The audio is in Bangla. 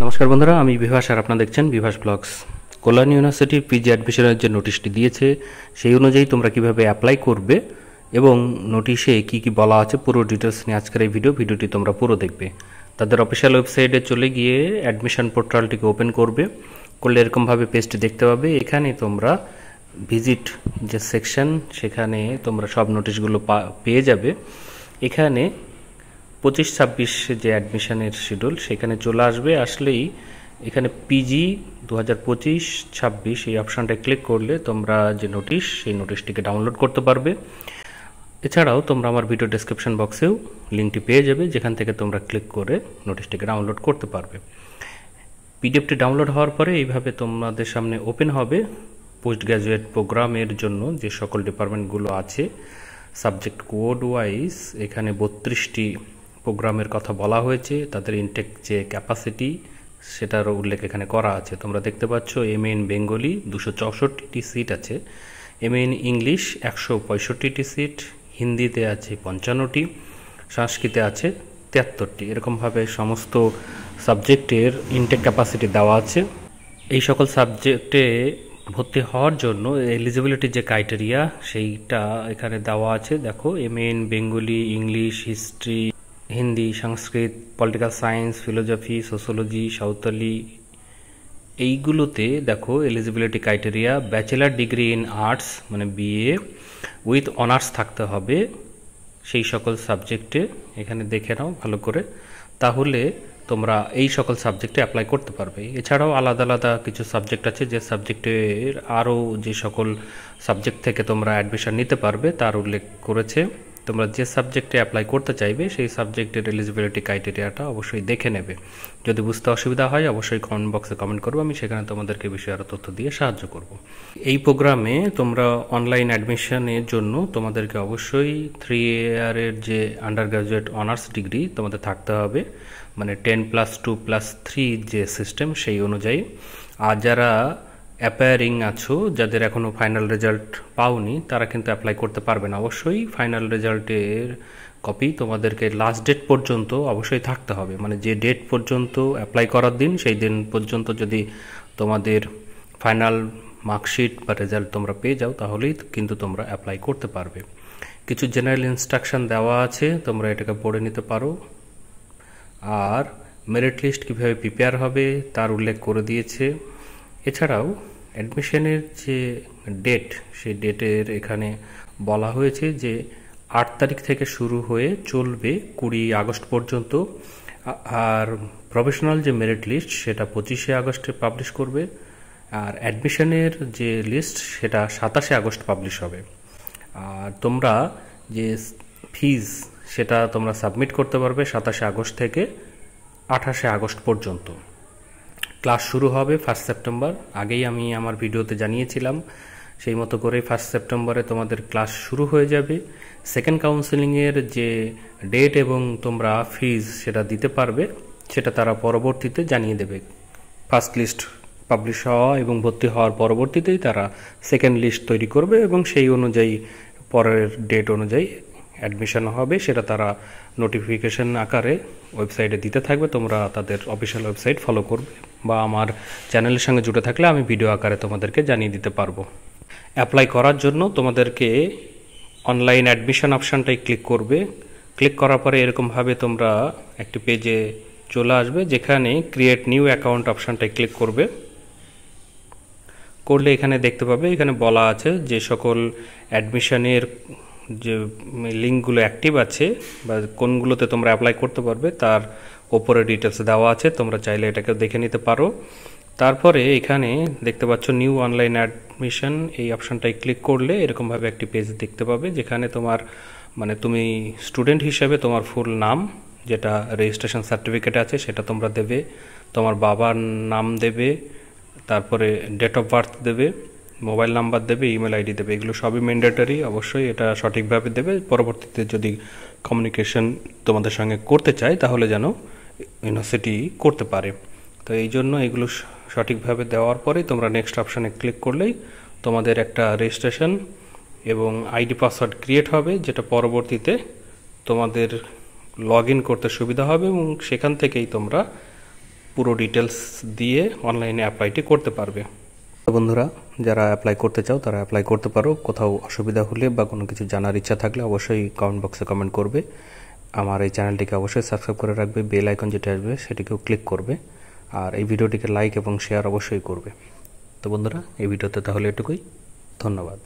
নমস্কার বন্ধুরা, আমি বিভাস আর আপনারা দেখছেন বিভাস ব্লগস। কল্যাণ ইউনিভার্সিটির পিজি অ্যাডমিশনের যে নোটিশটি দিয়েছে সেই অনুযায়ী তোমরা কিভাবে অ্যাপ্লাই করবে এবং নোটিশে কি কি বলা আছে পুরো ডিটেলস নিয়ে আজকের এই ভিডিওটি তোমরা পুরো দেখবে। তাদের অফিসিয়াল ওয়েবসাইটে চলে গিয়ে অ্যাডমিশন পোর্টালটিকে ওপেন করবে, করলে এরকমভাবে পেজটি দেখতে পাবে। এখানে তোমরা ভিজিট যে সেকশন, সেখানে তোমরা সব নোটিশগুলো পেয়ে যাবে। এখানে 25-26 যে অ্যাডমিশনের শিডিউল সেখানে চলে আসবে। আসলেই এখানে পিজি 2025-26 এই অপশানটা ক্লিক করলে তোমরা যে নোটিশ সেই নোটিশটিকে ডাউনলোড করতে পারবে। এছাড়াও তোমরা আমার ভিডিও ডেসক্রিপশন বক্সেও লিঙ্কটি পেয়ে যাবে, যেখান থেকে তোমরা ক্লিক করে নোটিশটিকে ডাউনলোড করতে পারবে। পিডিএফটি ডাউনলোড হওয়ার পরে এইভাবে তোমাদের সামনে ওপেন হবে। পোস্ট গ্র্যাজুয়েট প্রোগ্রামের জন্য যে সকল ডিপার্টমেন্টগুলো আছে সাবজেক্ট কোড ওয়াইজ এখানে 32টি প্রোগ্রামের কথা বলা হয়েছে। তাদের ইনটেক যে ক্যাপাসিটি সেটারও উল্লেখ এখানে করা আছে। তোমরা দেখতে পাচ্ছ এমএ ইন বেঙ্গলি 264টি সিট আছে, এমএ ইন ইংলিশ 165টি সিট, হিন্দিতে আছে 55টি, সংস্কৃতে আছে 73টি। এরকমভাবে সমস্ত সাবজেক্টের ইনটেক ক্যাপাসিটি দেওয়া আছে। এই সকল সাবজেক্টে ভর্তি হওয়ার জন্য এলিজিবিলিটি যে ক্রাইটেরিয়া সেইটা এখানে দেওয়া আছে। দেখো, MA in Bengali, English, history, Hindi, Sanskrit, political science, philosophy, sociology, Santali, এইগুলোতে দেখো eligibility criteria bachelor degree in arts মানে বিএ উইথ অনার্স থাকতে হবে সেই সকল সাবজেক্টে। এখানে দেখে নাও ভালো করে, তাহলে তোমরা এই সকল সাবজেক্টে অ্যাপ্লাই করতে পারবে। এছাড়াও আলাদা আলাদা কিছু সাবজেক্ট আছে যে সাবজেক্টের আরও যে সকল সাবজেক্ট থেকে তোমরা অ্যাডমিশন নিতে পারবে তার উল্লেখ করেছে। তোমরা যে সাবজেক্টে অ্যাপ্লাই করতে চাইবে সেই সাবজেক্টের এলিজিবিলিটি ক্রাইটেরিয়াটা অবশ্যই দেখে নেবে। যদি বুঝতে অসুবিধা হয় অবশ্যই কমেন্ট বক্সে কমেন্ট করবো, আমি সেখানে তোমাদেরকে বিষয়ে আরও তথ্য দিয়ে সাহায্য করব। এই প্রোগ্রামে তোমরা অনলাইন অ্যাডমিশনের জন্য তোমাদেরকে অবশ্যই 3 ইয়ারের যে আন্ডার গ্র্যাজুয়েট অনার্স ডিগ্রি তোমাদের থাকতে হবে, মানে 10+2+3 যে সিস্টেম সেই অনুযায়ী। আর যারা অ্যাপায়ারিং আছো, যাদের এখনও ফাইনাল রেজাল্ট পাওনি, তারা কিন্তু অ্যাপ্লাই করতে পারবে না। অবশ্যই ফাইনাল রেজাল্টের কপি তোমাদেরকে লাস্ট ডেট পর্যন্ত অবশ্যই থাকতে হবে, মানে যে ডেট পর্যন্ত অ্যাপ্লাই করার দিন সেই দিন পর্যন্ত যদি তোমাদের ফাইনাল মার্কশিট বা রেজাল্ট তোমরা পেয়ে যাও তাহলেই কিন্তু তোমরা অ্যাপ্লাই করতে পারবে। কিছু জেনারেল ইনস্ট্রাকশন দেওয়া আছে, তোমরা এটাকে পড়ে নিতে পারো। আর মেরিট লিস্ট কীভাবে প্রিপেয়ার হবে তার উল্লেখ করে দিয়েছে। এছাড়াও অ্যাডমিশনের যে ডেট সেই ডেটের এখানে বলা হয়েছে যে 8 তারিখ থেকে শুরু হয়ে চলবে 20 আগস্ট পর্যন্ত। আর প্রফেশনাল যে মেরিট লিস্ট সেটা 25 আগস্টে পাবলিশ করবে। আর অ্যাডমিশনের যে লিস্ট সেটা 27 আগস্ট পাবলিশ হবে। আর তোমরা যে ফিজ সেটা তোমরা সাবমিট করতে পারবে 27 আগস্ট থেকে 28 আগস্ট পর্যন্ত। ক্লাস শুরু হবে 1 সেপ্টেম্বর। আগেই আমি আমার ভিডিওতে জানিয়েছিলাম, সেই মতো করে 1 সেপ্টেম্বরে তোমাদের ক্লাস শুরু হয়ে যাবে। সেকেন্ড কাউন্সেলিংয়ের যে ডেট এবং তোমরা ফিজ সেটা দিতে পারবে সেটা তারা পরবর্তীতে জানিয়ে দেবে। ফার্স্ট লিস্ট পাবলিশ হওয়া এবং ভর্তি হওয়ার পরবর্তীতেই তারা সেকেন্ড লিস্ট তৈরি করবে এবং সেই অনুযায়ী পরের ডেট অনুযায়ী অ্যাডমিশন হবে, সেটা তারা নোটিফিকেশন আকারে ওয়েবসাইটে দিতে থাকবে। তোমরা তাদের অফিসিয়াল ওয়েবসাইট ফলো করবে বা আমার চ্যানেলের সঙ্গে জুড়ে থাকলে আমি ভিডিও আকারে তোমাদেরকে জানিয়ে দিতে পারবো। অ্যাপ্লাই করার জন্য তোমাদেরকে অনলাইন অ্যাডমিশন অপশানটাই ক্লিক করবে। ক্লিক করার পরে এরকমভাবে তোমরা একটি পেজে চলে আসবে, যেখানে ক্রিয়েট নিউ অ্যাকাউন্ট অপশানটাই ক্লিক করবে। করলে এখানে দেখতে পাবে, এখানে বলা আছে যে সকল অ্যাডমিশনের যে লিঙ্কগুলো অ্যাক্টিভ আছে বা কোনগুলোতে তোমরা অ্যাপ্লাই করতে পারবে তার ওপরে ডিটেলস দেওয়া আছে, তোমরা চাইলে এটাকে দেখে নিতে পারো। তারপরে এখানে দেখতে পাচ্ছ নিউ অনলাইন অ্যাডমিশন, এই অপশানটাই ক্লিক করলে এরকমভাবে একটি পেজ দেখতে পাবে, যেখানে তোমার মানে তুমি স্টুডেন্ট হিসেবে তোমার ফুল নাম যেটা রেজিস্ট্রেশন সার্টিফিকেটে আছে সেটা তোমরা দেবে, তোমার বাবার নাম দেবে, তারপরে ডেট অফ বার্থ দেবে, মোবাইল নাম্বার দেবে, ইমেল আইডি দেবে। এগুলো সবই ম্যান্ডেটরি, অবশ্যই এটা সঠিকভাবে দেবে। পরবর্তীতে যদি কমিউনিকেশন তোমাদের সঙ্গে করতে চায় তাহলে যেন ইউনিভার্সিটি করতে পারে। তো এই জন্য এগুলো সঠিকভাবে দেওয়ার পরে তোমরা নেক্সট অপশানে ক্লিক করলেই তোমাদের একটা রেজিস্ট্রেশন এবং আইডি পাসওয়ার্ড ক্রিয়েট হবে, যেটা পরবর্তীতে তোমাদের লগ ইন করতে সুবিধা হবে এবং সেখান থেকেই তোমরা পুরো ডিটেলস দিয়ে অনলাইনে অ্যাপ্লাইটি করতে পারবে। তো বন্ধুরা, যারা অ্যাপ্লাই করতে চাও তারা অ্যাপ্লাই করতে পারো। কোথাও অসুবিধা হলে বা কোনো কিছু জানার ইচ্ছা থাকলে অবশ্যই কমেন্ট বক্সে কমেন্ট করবে। আমার এই চ্যানেলটিকে অবশ্যই সাবস্ক্রাইব করে রাখবে, বেল আইকন যেটা আসবে সেটিকেও ক্লিক করবে, আর এই ভিডিওটিকে লাইক এবং শেয়ার অবশ্যই করবে। তো বন্ধুরা, এই ভিডিওতে তাহলে এটুকুই। ধন্যবাদ।